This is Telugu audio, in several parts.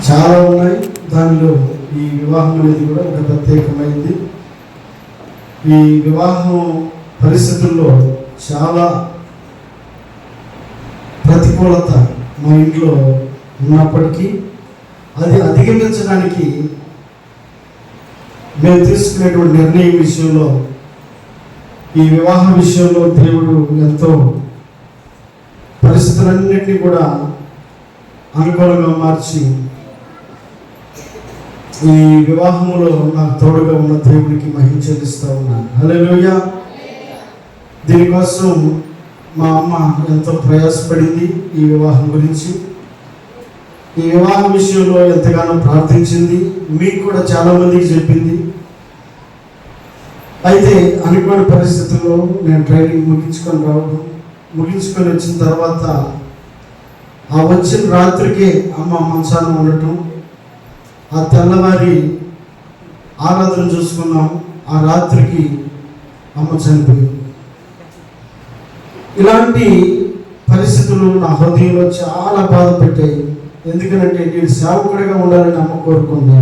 చాలా ఉన్నాయి. దానిలో ఈ వివాహం అనేది కూడా ఒక ప్రత్యేకమైంది. ఈ వివాహం పరిస్థితుల్లో చాలా ప్రతికూలత మా ఇంట్లో ఉన్నప్పటికీ అది అధిగమించడానికి మేము తీసుకునేటువంటి నిర్ణయం విషయంలో, ఈ వివాహ విషయంలో దేవుడు ఎంతో పరిస్థితులన్నింటినీ కూడా అనుకూలంగా మార్చి ఈ వివాహంలో నాకు తోడుగా ఉన్న దేవుడికి మహిమ చెల్లిస్తూ ఉన్నాను. హల్లెలూయా. దీనికోసం మా అమ్మ ఎంతో ప్రయాసపడింది. ఈ వివాహం గురించి, ఈ వివాహం విషయంలో ఎంతగానో ప్రార్థించింది. మీకు కూడా చాలామందికి చెప్పింది. అయితే అనుకోని పరిస్థితుల్లో నేను ట్రైనింగ్ ముగించుకొని వచ్చిన తర్వాత ఆ వచ్చిన రాత్రికే అమ్మ మంచాన ఉండటం, ఆ తెల్లవారి ఆరాధన చూసుకున్నాం, ఆ రాత్రికి అమ్మ చనిపోయింది. ఇలాంటి పరిస్థితులు నా హృదయంలో చాలా బాధ పెట్టాయి. ఎందుకంటే నేను సేవకుడిగా ఉండాలని అమ్మ కోరుకుంది.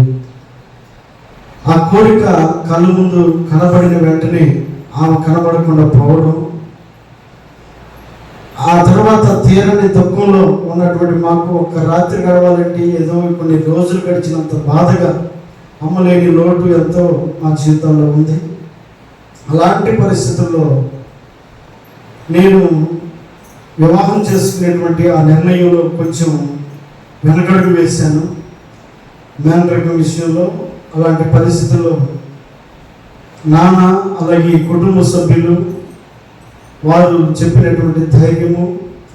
ఆ కోరిక కళ్ళ ముందు కనబడిన వెంటనే ఆమె కనబడకుండా పోవడం, ఆ తర్వాత తీరని దుఃఖంలో ఉన్నటువంటి మాకు ఒక రాత్రి గడవాలంటే ఏదో కొన్ని రోజులు గడిచినంత బాధగా, అమ్మ లేని లోటు ఎంతో మా జీవితంలో ఉంది. అలాంటి పరిస్థితుల్లో నేను వివాహం చేసుకునేటువంటి ఆ నిర్ణయంలో కొంచెం వెనకడుగు వేశాను. మేనరికం విషయంలో అలాంటి పరిస్థితుల్లో నాన్న అలాగే కుటుంబ సభ్యులు వారు చెప్పినటువంటి ధైర్యము,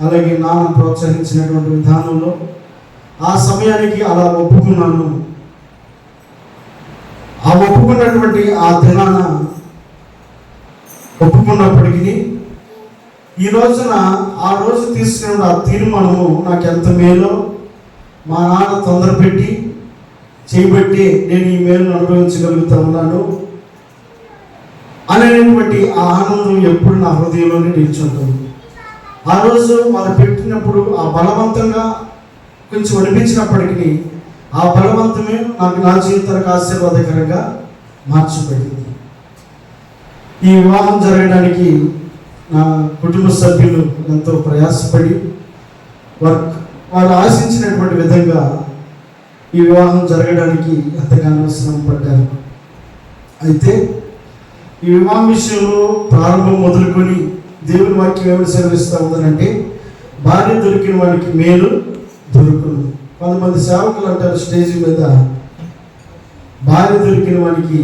అలాగే నాన్న ప్రోత్సహించినటువంటి విధానంలో ఆ సమయానికి అలా ఒప్పుకున్నాను. ఆ ఒప్పుకున్నటువంటి ఆ దినాన ఒప్పుకున్నప్పటికీ ఈ రోజున ఆ రోజు తీసుకున్న ఆ తీర్మానము నాకు ఎంత మేలో, మా నాన్న తొందర పెట్టి చేయబట్టి నేను ఈ మేలును అనుభవించగలుగుతా ఉన్నాను అనేటువంటి ఆ ఆనందం ఎప్పుడు నా హృదయంలోనే నిల్చుంటుంది. ఆ రోజు వాళ్ళు పెట్టినప్పుడు ఆ బలవంతంగా కొంచెం అనిపించినప్పటికీ ఆ బలవంతమే నాకు నా జీవితానికి ఆశీర్వాదకరంగా మార్చిపోయింది. ఈ వివాహం జరగడానికి నా కుటుంబ సభ్యులు ఎంతో ప్రయాసపడి వారు ఆశించినటువంటి విధంగా ఈ వివాహం జరగడానికి ఎంతగానో శ్రమ పడ్డారు. అయితే ఈ వివాహం విషయంలో ప్రారంభం మొదలుకొని దేవుని వాక్యం ఏమిటి సెలవిస్తూ ఉందనంటే, భార్య దొరికిన వాడికి మేలు దొరుకును. కొంతమంది సేవకులు అంటారు స్టేజ్ మీద, భార్య దొరికిన వాడికి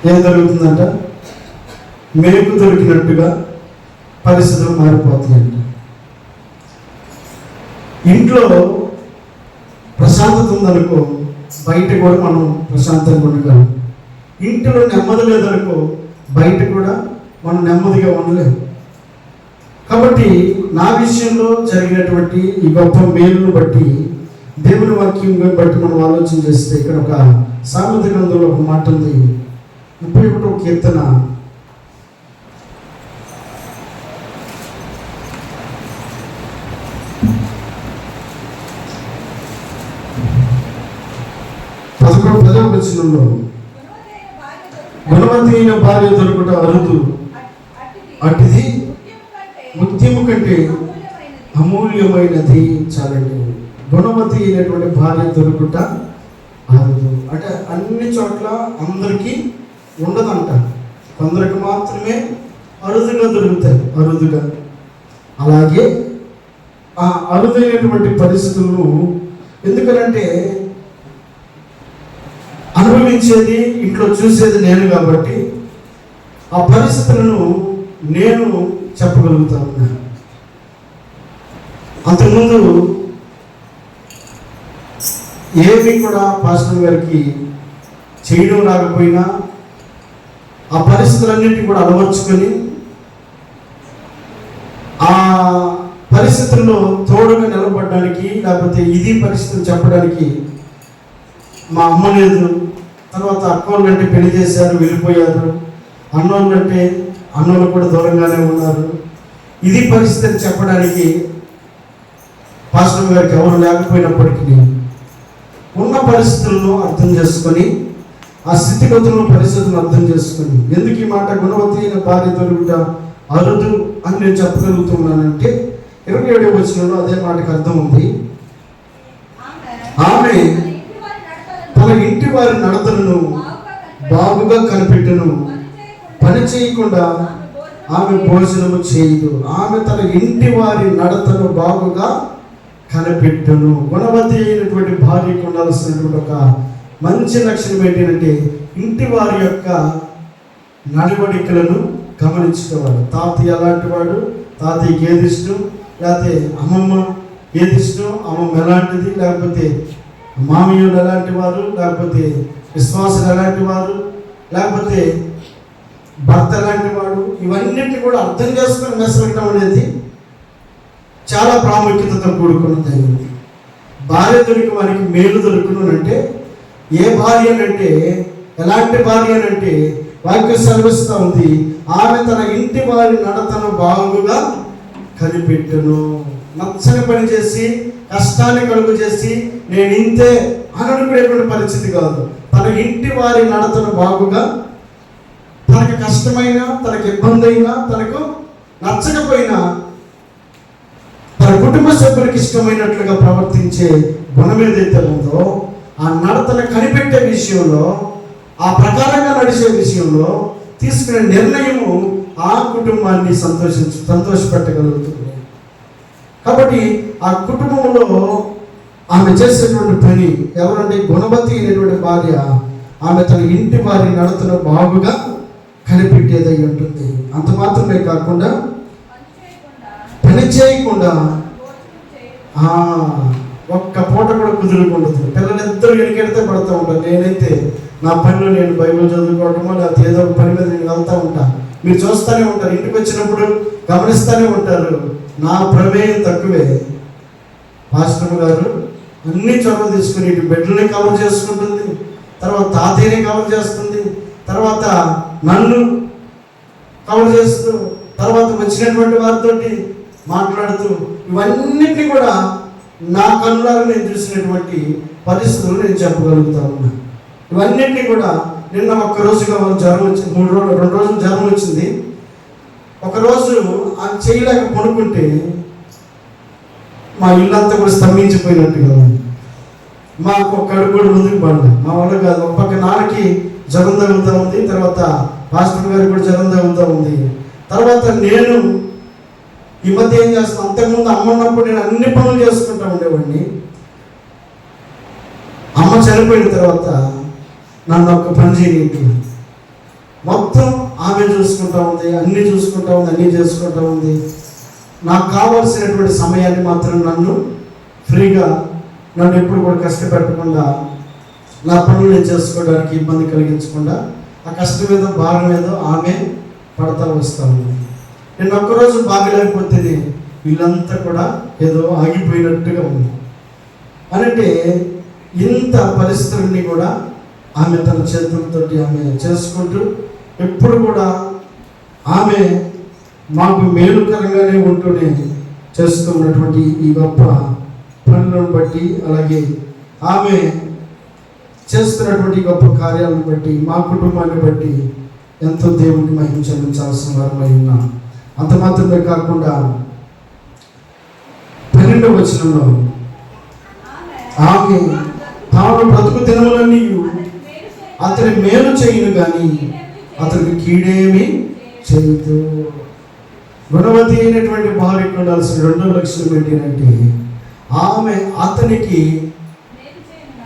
ఏం దొరుకుతుందంట, మేలు దొరికినట్టుగా పరిస్థితులు మారిపోతాయంట. ఇంట్లో ప్రశాంతత ఉందనుకో, బయట కూడా మనం ప్రశాంతంగా ఉండగలం. ఇంట్లో నెమ్మది లేదనుకో, బయట కూడా మనం నెమ్మదిగా ఉండలేము. కాబట్టి నా విషయంలో జరిగినటువంటి ఈ గొప్ప మేలును బట్టి, దేవుని వాక్యం బట్టి మనం ఆలోచన చేస్తే, ఇక్కడ ఒక సామెత గ్రంథంలో ఒక మాట ఉంది. 31వ కీర్తన 11వ వచనంలో, గుణవతి అయిన భార్య దొరుకుట అరుదు, అటుది ముత్యము కంటే అమూల్యమైనది. చాలండి. గుణవతి అయినటువంటి భార్య దొరుకుట అరుదు అంటే అన్ని చోట్ల అందరికీ ఉండదంట, కొందరికి మాత్రమే అరుదుగా దొరుకుతాయి. అరుదుగా అలాగే ఆ అరుదైనటువంటి పరిస్థితులను, ఎందుకంటే అనుభవించేది ఇంట్లో చూసేది నేను కాబట్టి ఆ పరిస్థితులను నేను చెప్పగలుగుతా ఉన్నాను. అంతకుముందు ఏమీ కూడా పాస్టర్ గారికి చేయడం రాకపోయినా ఆ పరిస్థితులన్నింటినీ కూడా అలవర్చుకొని ఆ పరిస్థితుల్లో తోడుగా నిలబడడానికి, లేకపోతే ఇది పరిస్థితులు చెప్పడానికి మా అమ్మ లేదు. తర్వాత అక్కోళ్ళు అంటే పెళ్లి చేశారు, వెళ్ళిపోయారు. అన్నోళ్ళు అంటే అన్నోళ్ళు కూడా దూరంగానే ఉన్నారు. ఇది పరిస్థితి చెప్పడానికి పాస్టర్ గారికి ఎవరు లేకపోయినప్పటికీ ఉన్న పరిస్థితులను అర్థం చేసుకొని, ఆ స్థితిగతులను పరిస్థితులను అర్థం చేసుకొని, ఎందుకు ఈ మాట గుణవతి అయిన భార్య దొరుకుట అరుదు అని నేను చెప్పగలుగుతున్నానంటే 27వ వచనంలో అదే మాటకు అర్థం ఉంది. ఆమె తన ఇంటి వారి నడతలను బాగుగా కనిపెట్టును, పని చేయకుండా ఆమె భోజనము చేయదు. ఆమె తన ఇంటి వారి నడతను బాగుగా కనిపెట్టును. గుణవతి అయినటువంటి భార్యకు ఉండాల్సినటువంటి ఒక మంచి లక్షణం ఏంటంటే ఇంటి వారి యొక్క నడవడికలను గమనించుకోవాలి. తాతయ్య ఎలాంటి వాడు, తాతయ్యకి ఏది ఇష్టం, లేకపోతే అమ్మమ్మ ఏది ఇష్టం, అమ్మమ్మ ఎలాంటిది, లేకపోతే మామయ్యలు ఎలాంటి వారు, లేకపోతే విశ్వాసులు ఎలాంటి వారు, లేకపోతే భర్త ఎలాంటి వాడు, ఇవన్నిటిని కూడా అర్థం చేసుకొని మెసలటం అనేది చాలా ప్రాముఖ్యతతో కూడుకున్నది. భార్య దొరికి వారికి మేలు దొరుకును అంటే ఏ భార్య అంటే, ఎలాంటి భార్య అంటే వాక్యం సెలవిస్తూ ఉంది, ఆమె తన ఇంటి వారి నడతను బాగుగా కనిపెట్టును. నచ్చని పని చేసి కష్టాన్ని కలుగు చేసి నేను ఇంతే అని అనుకునేటువంటి పరిస్థితి కాదు. తన ఇంటి వారి నడతను బాగుగా, తనకు కష్టమైనా, తనకు ఇబ్బంది అయినా, తనకు నచ్చకపోయినా తన కుటుంబ సభ్యులకు ఇష్టమైనట్లుగా ప్రవర్తించే గుణం ఏదైతే ఉందో, ఆ నడతను కనిపెట్టే విషయంలో, ఆ ప్రకారంగా నడిచే విషయంలో తీసుకునే నిర్ణయము ఆ కుటుంబాన్ని సంతోషపెట్టగలుగుతుంది. కాబట్టి ఆ కుటుంబంలో ఆమె చేసేటువంటి పని ఎవరంటే గుణవతి అయినటువంటి భార్య, ఆమె తన ఇంటి వారి నడతను బాగుగా కనిపెట్టేదై ఉంటుంది. అంత మాత్రమే కాకుండా పని చేయకుండా ఒక్క పూట కూడా కుదురుకుంటుంది. పిల్లలిద్దరూ ఎనికెడితే పడుతూ ఉంటారు. నేనైతే నా పనిలో నేను బైబిల్ చదువుకోవటమో లేకపోతే ఏదో ఒక పని మీద నేను వెళ్తూ ఉంటాను. మీరు చూస్తూనే ఉంటారు, ఇంటికి వచ్చినప్పుడు గమనిస్తూనే ఉంటారు, నా ప్రమేయం తక్కువే. పాస్టర్ గారు అన్ని చొరవ తీసుకుని ఇటు బెడ్లని కవర్ చేసుకుంటుంది, తర్వాత తాతయ్యని కవర్ చేస్తుంది, తర్వాత నన్ను కవర్ చేస్తూ, తర్వాత వచ్చినటువంటి వారితో మాట్లాడుతూ, ఇవన్నిటినీ కూడా నా కళ్ళారా నేను చూసినటువంటి పరిస్థితులు నేను చెప్పగలుగుతా ఉన్నా. ఇవన్నిటినీ కూడా నిన్న ఒక్కరోజుగా జ్వరం వచ్చింది, 2 రోజులు జ్వరం వచ్చింది. ఒకరోజు ఆ చేయలేక పడుకుంటే మా ఇల్లంతా కూడా స్తంభించిపోయినట్టుగా ఉంది. మాకు ఒక్క అడుగు కూడా ముందుకు పడలేదు. మా వాళ్ళు కాదు, ఒక పక్క నాన్నకి జ్వరం తగులుతూ ఉంది, తర్వాత పాస్టర్ గారికి కూడా జ్వరం తగులుతూ ఉంది. తర్వాత నేను ఈ మధ్య ఏం చేస్తాను, అంతకుముందు అమ్మ ఉన్నప్పుడు నేను అన్ని పనులు చేసుకుంటూ ఉండేవాడిని. అమ్మ చనిపోయిన తర్వాత నన్ను ఒక్క పని చేయలేదు. మొత్తం ఆమె చూసుకుంటా ఉంది, అన్నీ చూసుకుంటా ఉంది, అన్నీ చేసుకుంటా ఉంది. నాకు కావాల్సినటువంటి సమయాన్ని మాత్రం నన్ను ఫ్రీగా, నన్ను ఎప్పుడు కూడా కష్టపెట్టకుండా, నా పనులు నేను చేసుకోవడానికి ఇబ్బంది కలిగించకుండా, ఆ కష్టం ఏదో భారం ఏదో ఆమె పడతా వస్తూ ఉంది. నేను ఒక్కరోజు బాగలేకపోతేనే వీళ్ళంతా కూడా ఏదో ఆగిపోయినట్టుగా ఉంది. అంటే ఇంత పరిస్థితులన్నీ కూడా ఆమె తన చేతులతో ఆమె చేసుకుంటూ ఎప్పుడు కూడా ఆమె మాకు మేలుకరంగానే ఉంటూనే చేస్తూ ఉన్నటువంటి ఈ గొప్ప పనులను బట్టి, అలాగే ఆమె చేస్తున్నటువంటి గొప్ప కార్యాలను బట్టి, మా కుటుంబాన్ని బట్టి ఎంతో దేవుడికి మహిమ చెల్లించాల్సిన వారమై ఉన్నాం. అంత మాత్రమే కాకుండా 12వ వచనంలో ఆమె తాను బ్రతుకు దినములన్నీ అతని మేలు చేయను కానీ అతనికి కీడేమి చేయదు. గుణవతి అయినటువంటి భార్యకు ఉండాల్సిన 2వ లక్షణం ఏంటంటే ఆమె అతనికి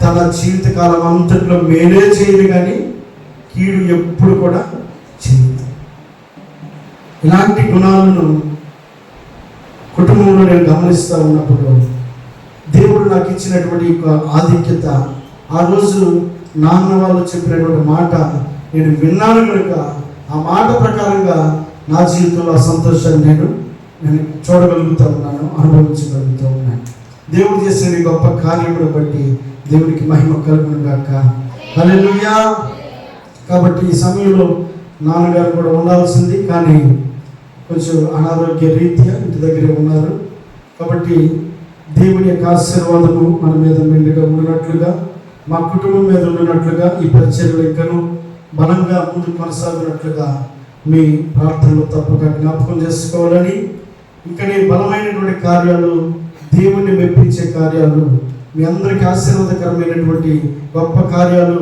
తన జీవితకాలం అంతట్లో మేలే చేయదు కానీ కీడు ఎప్పుడు కూడా చేయదు. ఇలాంటి గుణాలను కుటుంబంలో నేను గమనిస్తూ ఉన్నప్పుడు దేవుడు నాకు ఇచ్చినటువంటి ఆధిక్యత, ఆ రోజు నాన్న వాళ్ళు చెప్పినటువంటి మాట నేను విన్నాను కనుక ఆ మాట ప్రకారంగా నా జీవితంలో ఆ సంతోషాన్ని నేను చూడగలుగుతూ ఉన్నాను, అనుభవించగలుగుతూ ఉన్నాను. దేవుడు చేసిన గొప్ప కార్యమును బట్టి దేవుడికి మహిమ కలుగును గాక. హల్లెలూయా. కాబట్టి ఈ సమయంలో నాన్నగారు కూడా ఉండాల్సింది, కానీ కొంచెం అనారోగ్య రీత్యా ఇంటి దగ్గరే ఉన్నారు. కాబట్టి దేవుని యొక్క ఆశీర్వాదము మన మీద మెండుగా ఉన్నట్లుగా, మా కుటుంబం మీద ఉన్నట్లుగా, ఈ పరిచర్యలు ఇంకను బలంగా ముందుకు కొనసాగినట్లుగా మీ ప్రార్థనలు తప్పక జ్ఞాపకం చేసుకోవాలని, ఇంకనే బలమైనటువంటి కార్యాలు, దేవుణ్ణి మెప్పించే కార్యాలు, మీ అందరికీ ఆశీర్వాదకరమైనటువంటి గొప్ప కార్యాలు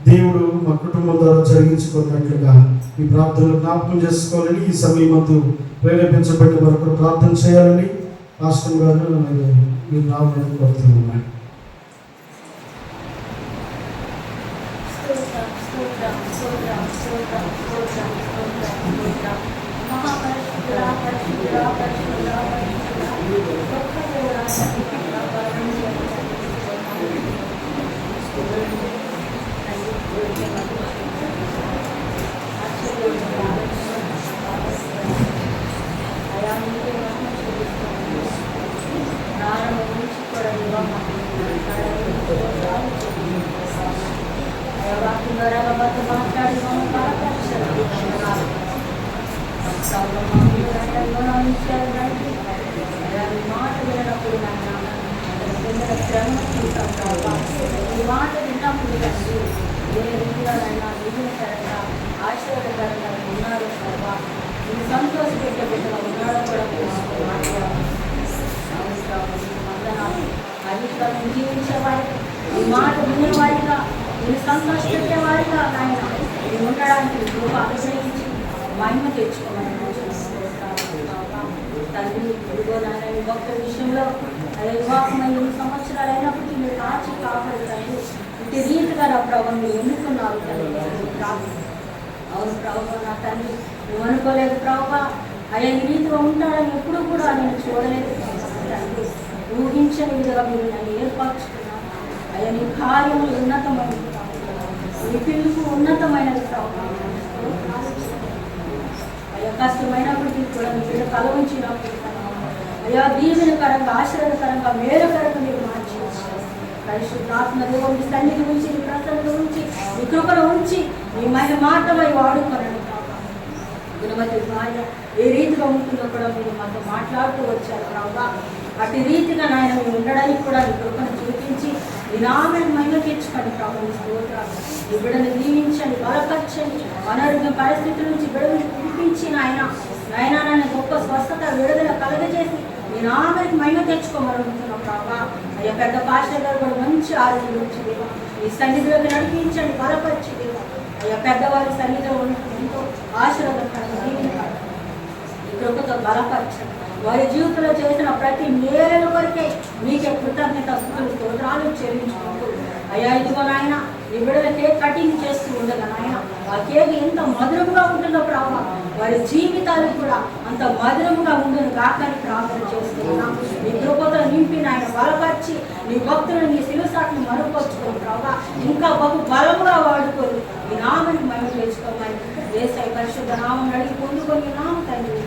దేవుడు మా కుటుంబం ద్వారా జరిగించుకున్నట్లుగా మీ ప్రార్థనలు జ్ఞాపకం చేసుకోవాలని, ఈ సమయమందు ప్రేరేపించబడి మరొకరు ప్రార్థన చేయాలని రాష్ట్రం గారు మీరు రావాలని కోరుతున్నాను. ఆశీర్వాదకరంగా ఉన్నారు సర్వా మీరు సంతోష పెట్టే బిడ్డగా ఉన్నాడో కూడా అధికారం జీవించేవారిగా, ఈ మాట వినేవారిగా, మీరు సంతోష పెట్టేవారిగా ఆయన మీరు ఉండడానికి కృప అనుగ్రహించి మహిమ తెచ్చుకోమని తండ్రి. ఇదిగో నాయన ఈ భక్తుల విషయంలో వివాహమై 8 సంవత్సరాలు అయినప్పటికీ మీరు కాచి కాపాడుతారు. ఇటు రీతిగా నా ప్రభు మీరు ఎన్నుకున్నారు తండ్రి. అవును ప్రభు, నా తండ్రి నువ్వు అనుకోలేదు ప్రభు, అయ్యా ఈ రీతిగా ఉంటాడని ఎప్పుడు కూడా నేను చూడలేదు తండ్రి. ఊహించని విధంగా మీరు నన్ను ఏర్పరచుకున్నాను అయ్యా. నీ కార్యములు ఉన్నతమైనది, నీ పిలుపు ఉన్నతమైనది ప్రభు. అయ్యా కష్టమైనప్పటికీ కూడా మీరు కల ఉంచినప్పుడు అయ్యా దీవెనకరంగా, ఆశీర్వాదకరంగా, మేలుకరంగా మీరు మార్చి పరిశుద్ధాత్మ దేవుని సన్నిధి ఉంచి, నీ ప్రసన్నత ఉంచి, నీ కృపను ఉంచి, నీ మాటమై వాడుకోనండి గుణవతి భార్య ఏ రీతిగా ఉంటుందో కూడా మీరు మాతో మాట్లాడుతూ వచ్చారు ప్రభా. అటు రీతిగా నాయన మీరు ఉండడానికి కూడా నీ కృపను చూపించి ఈ నామని మహిమ తెచ్చుకోండి ప్రభు. నీ స్తోత్రాలు. ఈ బిడ్డను దీవించండి, బలపరచండి, అనారోగ్య పరిస్థితుల నుంచి బిడ్డను పిలిపించి నాయన గొప్ప స్వస్థత విడుదల కలగజేసి ఈ నామనికి మహిమ తెచ్చుకోమని ఉంటున్నాం ప్రభా. అయ్యా పెద్ద పాస్టర్ గారు కూడా మంచి ఆరోగ్యం నుంచి దేవా ఈ సన్నిధిలోకి నడిపించండి, బలపరిచి దేవా. అయ్యా పెద్దవారి సన్నిధిలో ఎంతో ఆశీర్వాదకరంగా ఈ కృపతో బలపరచండి. వారి జీవితంలో చేసిన ప్రతి మేలు కొరకే మీకే కృతజ్ఞత స్తోత్రాలు చెల్లించుకుంటూ అయ్యా ఇదిగో నాయన ఈ బిడ్డల కేక్ కటింగ్ చేస్తూ ఉండగా నాయన ఆ కేక్ ఎంత మధురంగా ఉంటుందో ప్రభావ, వారి జీవితాలు కూడా అంత మధురంగా ఉండును కాకని ప్రార్థన చేస్తున్నాం. నీ కృపతో నింపి నాయన బలపరిచి నీ భక్తులను నీ శిలుసాట్ని మరుపరుచుకోని ప్రభావ ఇంకా బహు బలముగా వాడుకొని ఈ నామని మనం తెచ్చుకోమని యేసయ్య పరిశుద్ధ నామం అడిగి పొందుకొని నామం తండ్రి.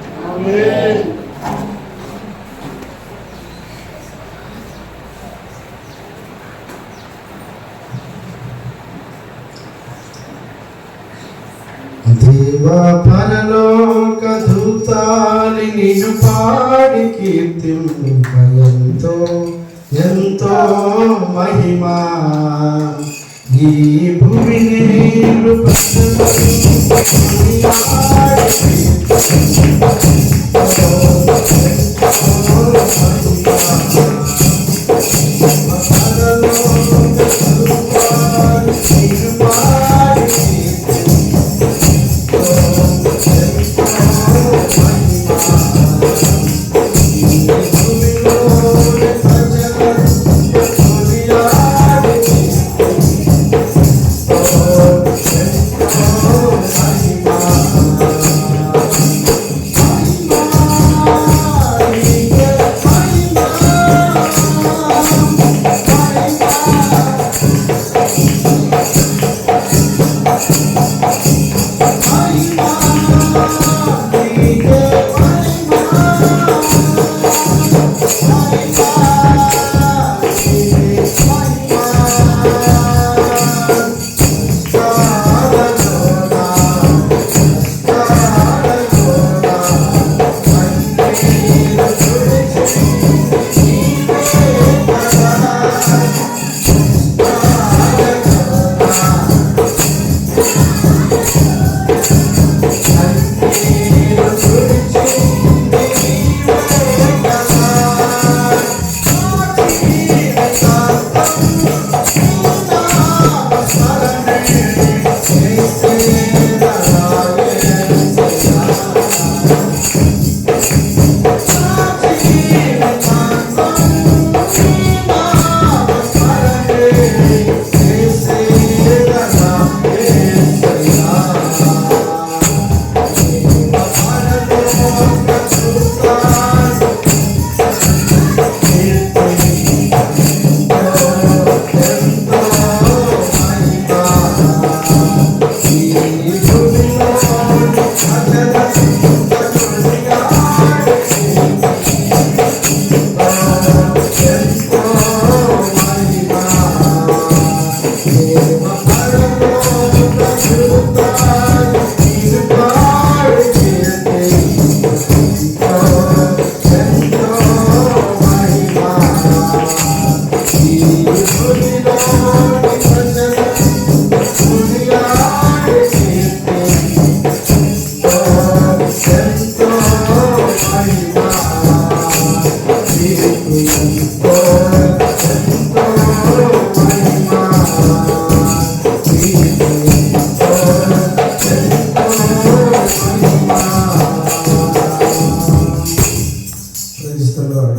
దేవా పరలోక దూతాలి నిన్ను పాడి కీర్తింప ఎంతో ఎంతో మహిమా ఈ భూమి నీరు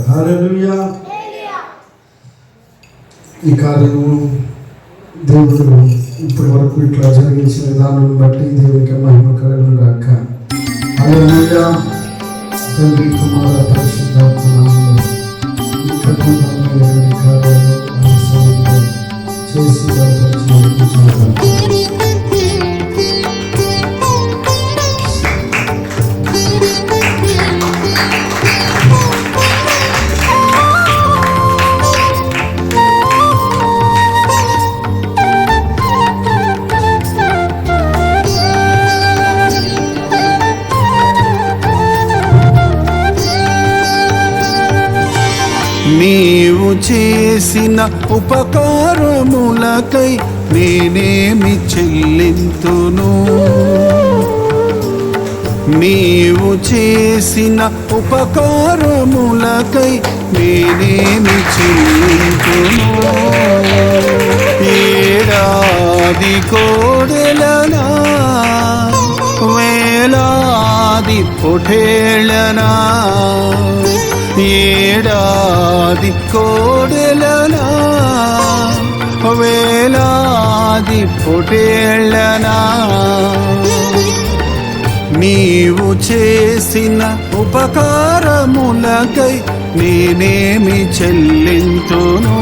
హల్లెలూయా. ఈ కార్యము దేవుడు ఇప్పటి వరకు ఇట్లా జరిగించిన విధానం బట్టి దేవునికి మహిమ కలుగును గాక. హల్లెలూయా. తండ్రి కుమార పరిశుద్ధాత్మ నామములో ఈ కార్యాలు అనుసరంగా చేసి బలపరిచి నీవు చేసిన ఉపకారములకై నేనేమి చెల్లింతును? నీవు చేసిన ఉపకారములకై నేనేమి చెల్లింతును? ఏడాది కోడెలనా వేలాది పొఠేళనా, ఏడాది కోడెలనా వేలాది పొటేళ్ళనా, నీవు చేసిన ఉపకారములకై నేనేమి చెల్లింతును?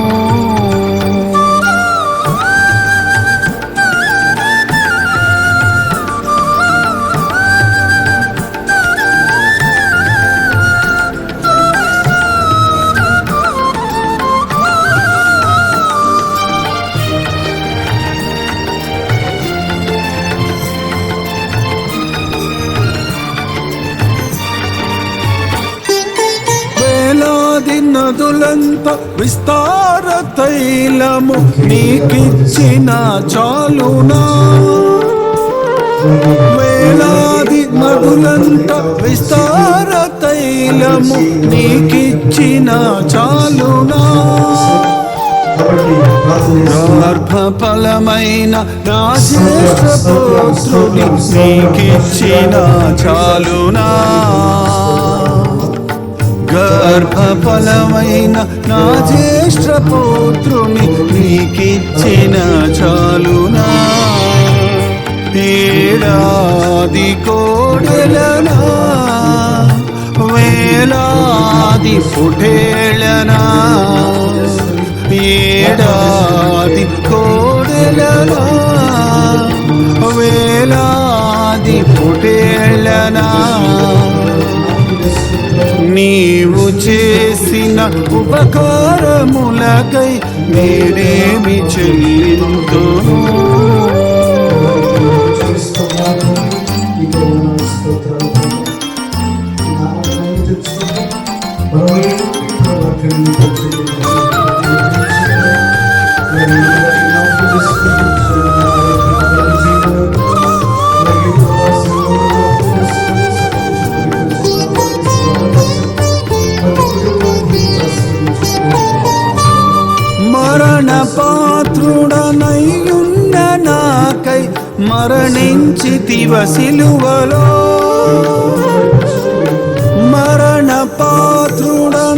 నదులంత విస్తార తైలము నీకిచ్చిన చాలునా? వేలాది నదులంత విస్తార తైలము నీకిచ్చిన చాలునా? గర్భఫలమైన నా జ్యేష్ఠ పుత్రుని నీకిచ్చిన చాలునా? గర్భఫలమైన నా జ్యేష్ఠ పుత్రుని నీకిచ్చిన చాలునా? ఏడాది కోడెలనా వేలాది పొటేళనా, ఏడాది కోడెలనా వేలాది పొటేళనా, నీవు చేసిన ఉపకారములకై నేనేమి చెల్లింతును? మరణ పాత్రుడనయ్యున్న నాకై మరణించితివ సిలువలో, మరణ పాత్రుడనయ్యున్న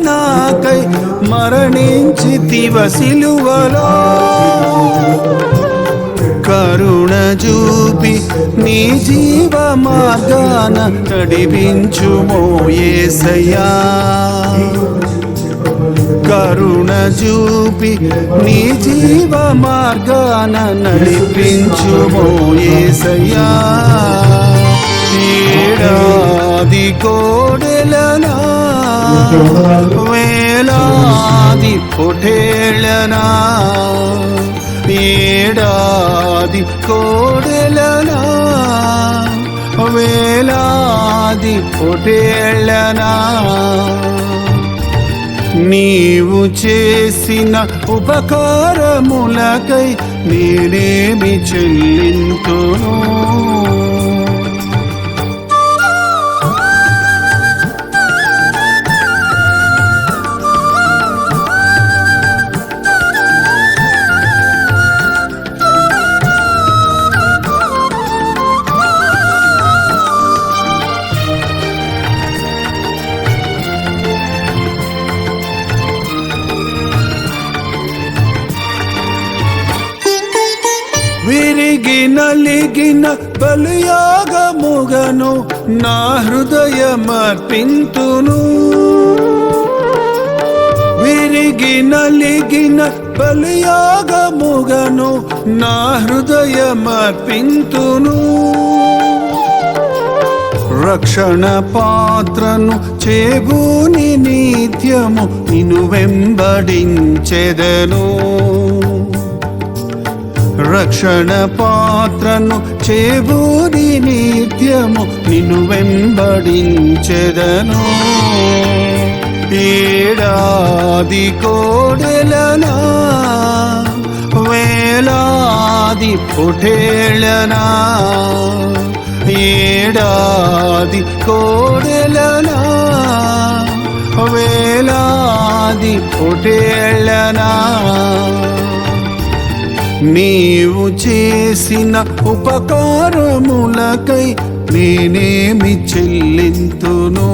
నాకై మరణించితివ సిలువలో, కరుణ చూపి నీ జీవ మార్గాన నడిపించుమో యేసయ్యా, కరుణ చూపి నీ జీవ మార్గాన నడిపించుమో యేసయ్యా, ఏడాది కోడెలనా వేలాది పొటేళనా, ఏడాది కోడెలనా వేలాది పొటేళనా, నీవు చేసిన ఉపకారములకై నేనేమి చెల్లింతును? విరిగి నలిగిన బలియాగముగను నా హృదయమర్పింతును. విరిగి నలిగిన బలియాగముగను నా హృదయమర్పింతును. రక్షణ పాత్రను చేబూని నిత్యము నిన్ను వెంబడించెదను. రక్షణ పాత్రను చేబూని నిత్యము నిన్ను వెంబడించెదను. ఏడాది కోడెలనా వేలాది పొటేళ్ళనా, ఏడాది కోడెలనా వేలాది పొటేళ్ళనా, నీవు చేసిన ఉపకారములకై నేనేమి చెల్లింతును.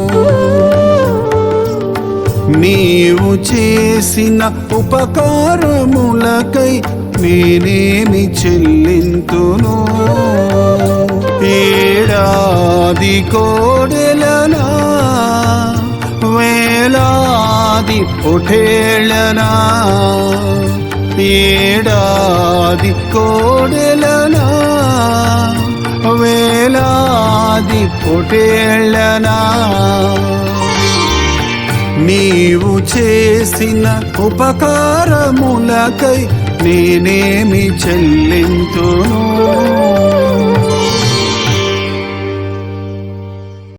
నీవు చేసిన ఉపకారములకై నేనేమి చెల్లింతును. ఏడాది కోడెలనా వేలాది పొటేళ్ళనా, ఏడాది కోడెలనా వేలాది పొటేళ్ళనా, నీవు చేసిన ఉపకారములకై నేనేమి చెల్లింతును.